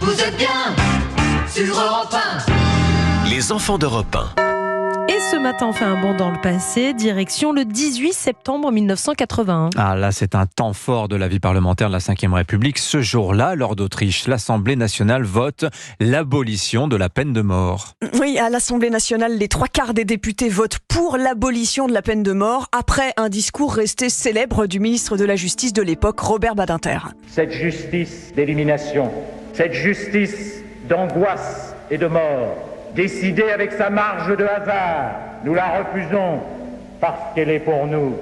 Vous êtes bien sur Europe 1. Les enfants d'Europe 1. Et ce matin, on fait un bond dans le passé, direction le 18 septembre 1981. Ah là, c'est un temps fort de la vie parlementaire de la Ve République. Ce jour-là, lors d'Autriche, l'Assemblée nationale vote l'abolition de la peine de mort. Oui, à l'Assemblée nationale, les 3/4 des députés votent pour l'abolition de la peine de mort, après un discours resté célèbre du ministre de la Justice de l'époque, Robert Badinter. Cette justice d'élimination, cette justice d'angoisse et de mort, décidée avec sa marge de hasard, nous la refusons parce qu'elle est pour nous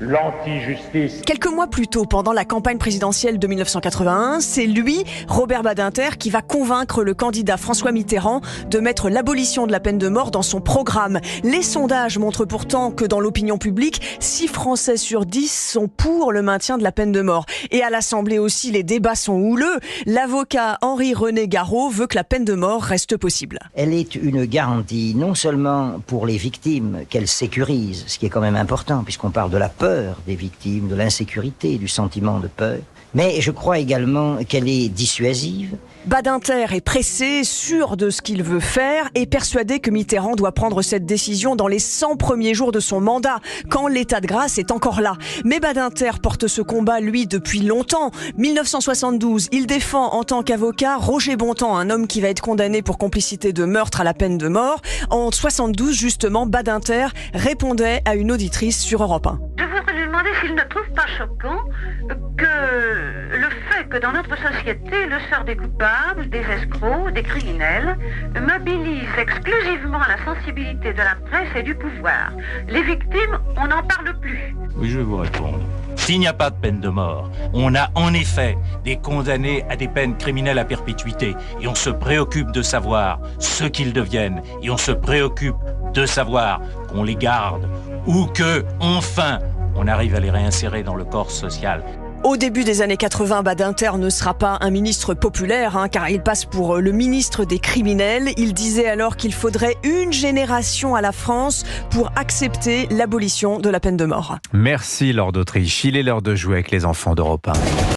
l'anti-justice. Quelques mois plus tôt, pendant la campagne présidentielle de 1981, c'est lui, Robert Badinter, qui va convaincre le candidat François Mitterrand de mettre l'abolition de la peine de mort dans son programme. Les sondages montrent pourtant que dans l'opinion publique, 6 Français sur 10 sont pour le maintien de la peine de mort. Et à l'Assemblée aussi, les débats sont houleux. L'avocat Henri-René Garot veut que la peine de mort reste possible. Elle est une garantie non seulement pour les victimes qu'elle sécurise, ce qui est quand même important puisqu'on parle de la peur des victimes, de l'insécurité, du sentiment de peur. Mais je crois également qu'elle est dissuasive. Badinter est pressé, sûr de ce qu'il veut faire et persuadé que Mitterrand doit prendre cette décision dans les 100 premiers jours de son mandat, quand l'état de grâce est encore là. Mais Badinter porte ce combat, lui, depuis longtemps. 1972, il défend en tant qu'avocat Roger Bontemps, un homme qui va être condamné pour complicité de meurtre à la peine de mort. En 72, justement, Badinter répondait à une auditrice sur Europe 1. Je voudrais lui demander s'il ne trouve pas choquant que le fait que dans notre société, le sort des coupables, des escrocs, des criminels, mobilise exclusivement la sensibilité de la presse et du pouvoir. Les victimes, on n'en parle plus. Oui, je vais vous répondre. S'il n'y a pas de peine de mort, on a en effet des condamnés à des peines criminelles à perpétuité et on se préoccupe de savoir ce qu'ils deviennent et on se préoccupe de savoir qu'on les garde ou que, enfin, on arrive à les réinsérer dans le corps social. Au début des années 80, Badinter ne sera pas un ministre populaire, car il passe pour le ministre des criminels. Il disait alors qu'il faudrait une génération à la France pour accepter l'abolition de la peine de mort. Merci Lord d'Autriche. Il est l'heure de jouer avec les enfants d'Europe 1.